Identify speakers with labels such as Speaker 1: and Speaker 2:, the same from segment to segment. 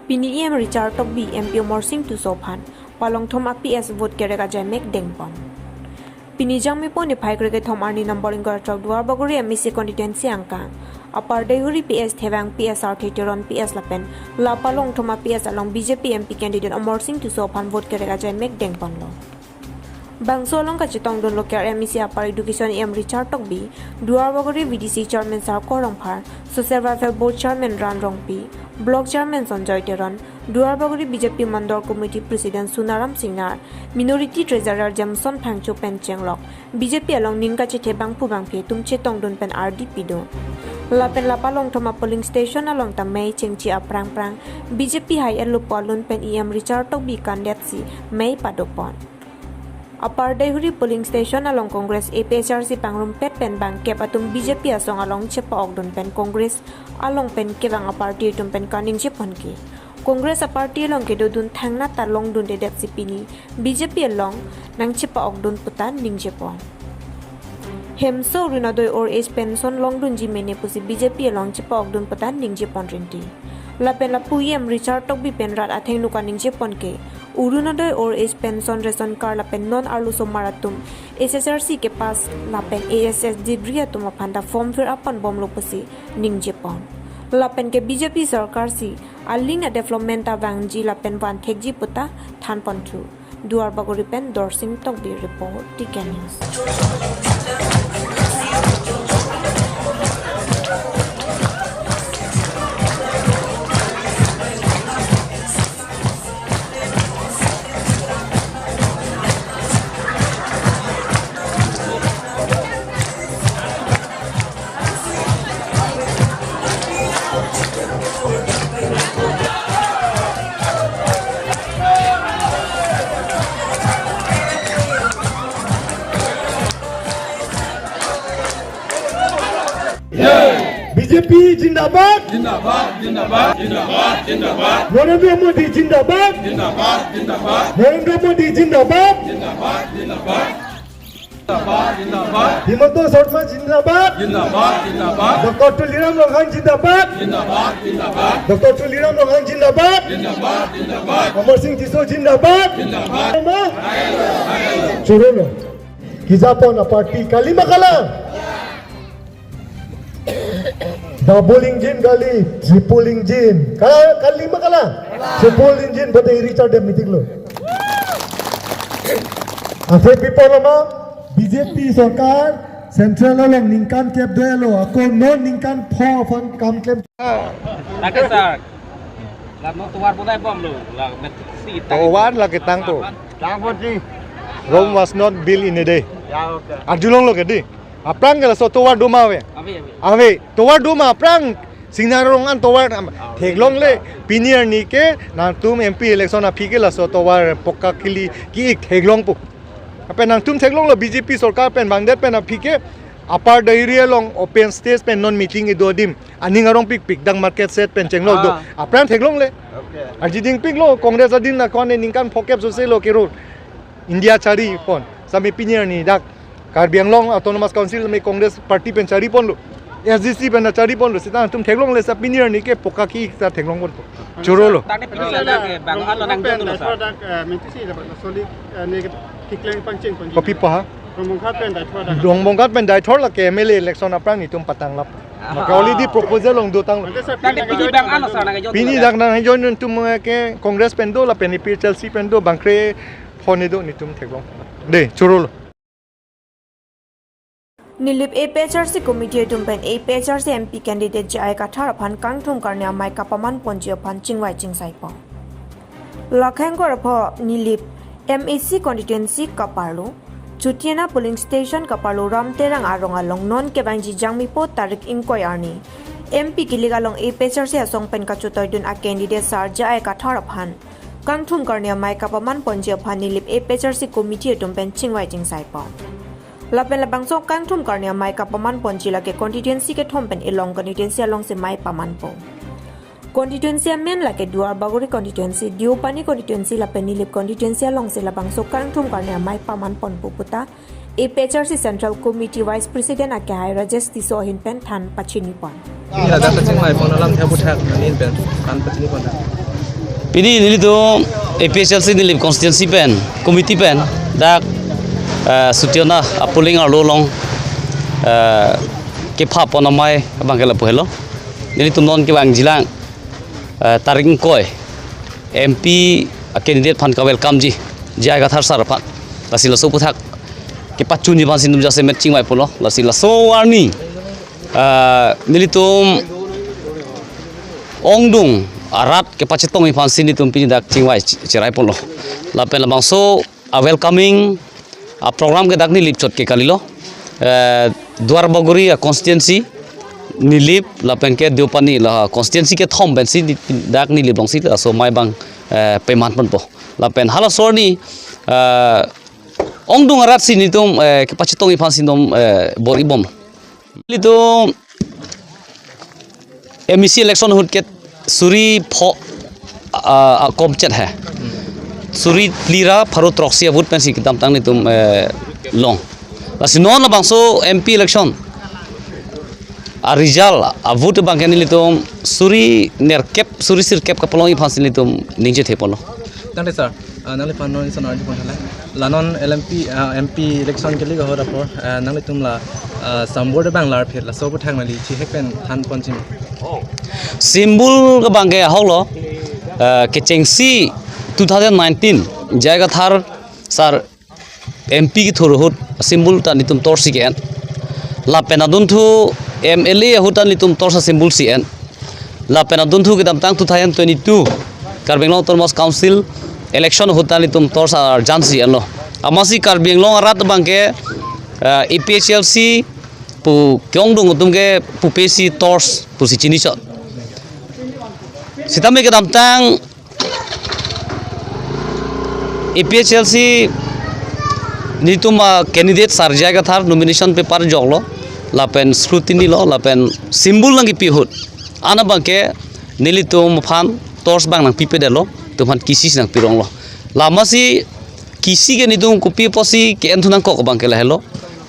Speaker 1: PNM Richard Tok B MP Morsing tu Sopan Palong Thom PS vote kerega jamek dengpon Pinijang mi pon iphai krege thom arni numbering gar chok duar bagori MEC constituency angka apar deuri PS thewang PSR theteron PS lapen la palong thom PS along BJP MP candidate Morsing tu Sopan vote kerega jamek dengpon lo Bangso long ka chitong don loker MEC apar education M Richard Tok B duar bagori VDC chairman sar korong phar social welfare board chairman ran rong P Block Chairman Sanjay Teran, Duarbaguri BJP Mandor Committee President Sunaram Singnar, Minority Treasurer Jamson Phangcho Pen Chenglok, BJP along Ninka Chithe Bangpu Bangphe Tumche Tongdon Pen RDP do. Lapen Lapalong Thoma polling station along Tamay Chengchi Aprang Prang, BJP High Elo Polun Pen EM Richard Tok B Kandetsi, May Padopon. Apar Dehuri polling station along Congress APHRC Pangrum Pet Pen Bank Kep atum BJP asong along Chepa Ogdon Pen Congress along Pen Kevang aparty tum Pen Kaning Chepon ki Congress aparty along ke dodun thangna ta long dun de det sipini BJP along nang Chepa Ogdon putan ning Chepon Hemso Runadoi or Age Pension long dun ji mene pusi BJP along Chepa Ogdon putan ning Chepon renti Lapen la puyem Richard Tok B Penrat atheng nuka ning Chepon ke Urunadoi or Age Pension Ration Card lapen non arluso maratum SSRC ke pas lapen ASS dibria tuma phanda form fir apan bom lopasi ning Japan lapen ke BJP sarkar si aling a development ta wangji lapen wan thekji puta than pontu duar bagori pen dorsing Tok B report TK News
Speaker 2: BJP जिंदाबाद
Speaker 3: जिंदाबाद जिंदाबाद जिंदाबाद जिंदाबाद
Speaker 2: नरेंद्र मोदी जिंदाबाद
Speaker 3: जिंदाबाद जिंदाबाद
Speaker 2: नरेंद्र मोदी जिंदाबाद
Speaker 3: जिंदाबाद जिंदाबाद जिंदाबाद जिंदाबाद
Speaker 2: हिमंत शर्मा जिंदाबाद
Speaker 3: जिंदाबाद जिंदाबाद
Speaker 2: डॉक्टर तुलीराम लोहान जिंदाबाद
Speaker 3: जिंदाबाद जिंदाबाद
Speaker 2: डॉक्टर तुलीराम लोहान जिंदाबाद
Speaker 3: जिंदाबाद जिंदाबाद
Speaker 2: अमर सिंह तिसो जिंदाबाद
Speaker 3: जिंदाबाद
Speaker 2: चुरोनो किजापन पार्टी कालीमा कला double engine kali triple engine kali makala triple engine bade Richard dem meeting lo afe people ma BJP sarkar central lo ningkan cap de lo ako no ningkan pho fan kam claim
Speaker 4: Oke sir, lama tuar pun bom lo, lah mesti
Speaker 2: tawar la ke tang to
Speaker 4: tang pun ni.
Speaker 2: Rome was not built in a day
Speaker 4: Ya oke.
Speaker 2: arjulong lo ke di aprang gala so towar doma we ave towar doma aprang singnarong an towar theglong le pinier ni ke na tum MP election a phike la so towar pokka kili ki theglong pu apen nang tum theglong lo BJP sarkar pen bangdet pen a phike apar dairy long open stage pen non meeting e dodim aningarong pik pik dang market set pen chenglok do aprang theglong le arjiding pik lo congress adin na kon ningkan phokep so se lo ke ro India chari pon sami pinier ni dak Karbianglong Autonomous Council में Congress party पे चारी पन लो SGC पे ना चारी पन लो सिता तुम ठेगलोंग ले सब पिनियर नहीं के पोका की सा ठेगलोंग पन चोरो लो
Speaker 4: Tadi pilih lah ke bang hal nang jatuh lo sir.
Speaker 5: Mentisi dapat solid negatif kiklang pancing pun.
Speaker 2: कॉपी पहा
Speaker 5: Pemungkat pen dah thua dah.
Speaker 2: डोंग बोंगात पेन दाई थोर ला के MLA इलेक्शन अपना नहीं तुम पतंग लप मका ऑलरेडी प्रपोजल लोंग दो तंग
Speaker 4: Tadi pilih bang hal sir nang jatuh.
Speaker 2: पिनी दाग ना है जो तुम के कांग्रेस पेन दो ला पेन PHLC पेन दो बंकरे फोन दो नहीं तुम ठेगलोंग दे चोरो लो
Speaker 1: Nilip APHRC Committee Tumpen APHRC MP candidate Jai Kathar Phan Kangthum Karnya Mai Kapaman Ponjia Phan Chingwai Chingsai Po Lakhengor Pho Nilip MEC constituency Kaparlo Chutiana polling station Kaparlo Ramterang Arong along non Kebangji Jangmi Po Tarik Inkoy Arni MP Kiligalong APHRC Asong Pen Kachutoy Dun a candidate Sar Jai Kathar Phan Kangthum Karnya Mai Kapaman Ponjia Phan Nilip APHRC Committee Tumpen Chingwai Chingsai Po Lapen labang so kang thum karnia mai kapaman ponchila ke constituency ke thompen elong constituency along se mai paman po constituency men la ke duar bagori constituency diupani constituency lapen nilip constituency along se labang so kang thum karnia mai paman pon puputa APHRC Central Committee Vice President Akai Rajesh Tiso hin pen than pachini pon
Speaker 6: Ini ada kecing mai pon alam theo puthak nin pen kan pachini pon
Speaker 4: Pini nili tu APSLC nili constituency pen, committee pen, dak sutiona apuling arlo long ke pha ponamai bangkela pohelo. Nili tu non ke bang jilang taring koi MP candidate phan ka welcome ji jai gathar sarapat lasila so puthak ke pachun ji ban sinum jase matching mai polo lasila so arni nilitum ongdung arat ke pachetong i phan sini tum pini dak chingwai cherai polo lapen labang so a welcoming a program ke dak ni lip chot ke kalilo duar baguri a constituency nilip lapen ke diopani la constituency ke thom ben si dak ni lip long si so mai bang payment pon po lapen hala sorni ongdung arat sini tum ke pachetong i phan sinom bori bom itu MEC election hut ke suri pho komchet hai suri lira pharu troxy hut pen si kitam tang ni tum long lasi non bang so MP election a rizal a vote bang ni litum suri ner kep suri sir kep kapolong i phansin litum ningje the polo
Speaker 6: tante sir nangli panon son ardi ponhala lanon MP election ke liga hora por nangli tumla sambor banglar phir la sobu thangmali chi hekpen han ponchim
Speaker 4: simbol ka bangge holo ke chengsi 2019 jaiga thar sar MP ki thur hut simbol ta nitum tor si gen la penadun thu MLA hutan nitum tor sa simbol si en la penadun thu ki dam tang 2022 Karbinglong Tormos Council election hutan nitum tor sa jansi en lo amasi Karbinglong rat bangge APSLC pu kyongdung utum ke pu pesi tors pu si chini shot sitame ke damtang APSLC nituma candidate sarja ka thar nomination paper joglo lapen scrutiny lo lapen symbol nang pi hut ana bangke nilitum phan tors bang nang pipe delo tuman kisi nang pirong lo lamasi kisi ke nitum kopi posi ke enthunang ko bangke la hello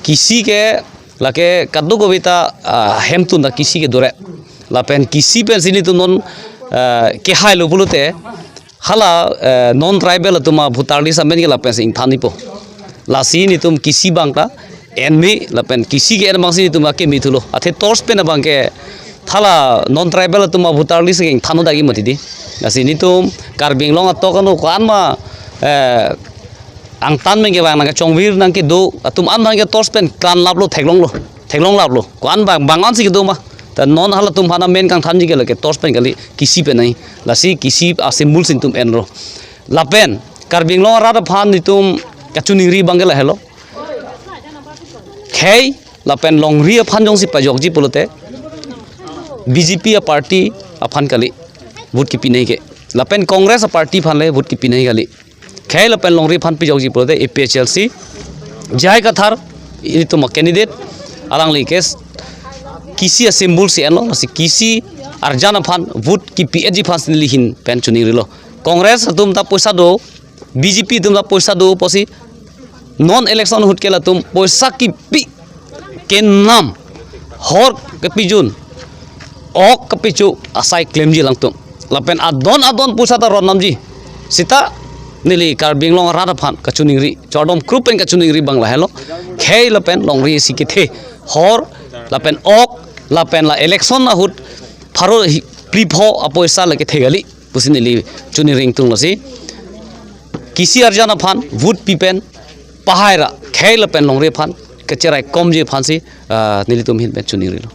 Speaker 4: kisi ke lake kaddu gobita hemtun da kisi ke dore lapen kisi pen sini tu non ke hailo bulute hala non tribal tuma bhutarli samen ke lapen sing thani po lasi ni tum kisi bangta enmi lapen kisi ke en bangsi tuma ke mithulo athe tors pen bangke thala non tribal tuma bhutarli sing thanu dagi matidi lasi ni tum Karbinglong atokano kanma ang tan menge bang nang chongvir nang ke do atum an nang ke torspen kan lablo theglong lablo kan bang bangan si ke do ma ta non hala tum hana men kang thanji ke le ke torspen gali kisi pe nai lasi kisi a symbol sin tum enro lapen Karbinglong ra phan ni tum kachuningri bangela hello khei lapen longri phan jong si pajokji polote BJP a party a phan kali vote ki pinai ke lapen Congress a party phan le vote ki pinai kali खेल अपन लोंगरी फान पिजौजी पड़ते APSLC जाय का थार ये तो candidate along लिकेस किसी symbol से एनो किसी अर्जाना फान वोट की PHG फान से लिहिन पेन चुनी रिलो कांग्रेस तुम ता पैसा दो BJP तुम ता पैसा दो पसी नॉन इलेक्शन हुट केला तुम पैसा की पी के नाम हर के पिजुन ok kepicu asai claim ji lang tum lapen adon पैसा ता ronam ji sita nili Karbinglong rada phan kachuningri chodom krupen kachuningri bangla hello khei lapen longri sikithe hor lapen ok lapen la election na hut pharo pripho apoisa lake thegali pusinili chuniring tunglosi kisi arjana phan vote pipen pahaira khei lapen longri phan kacherai komje phan si nili tum hin pen chuningri lo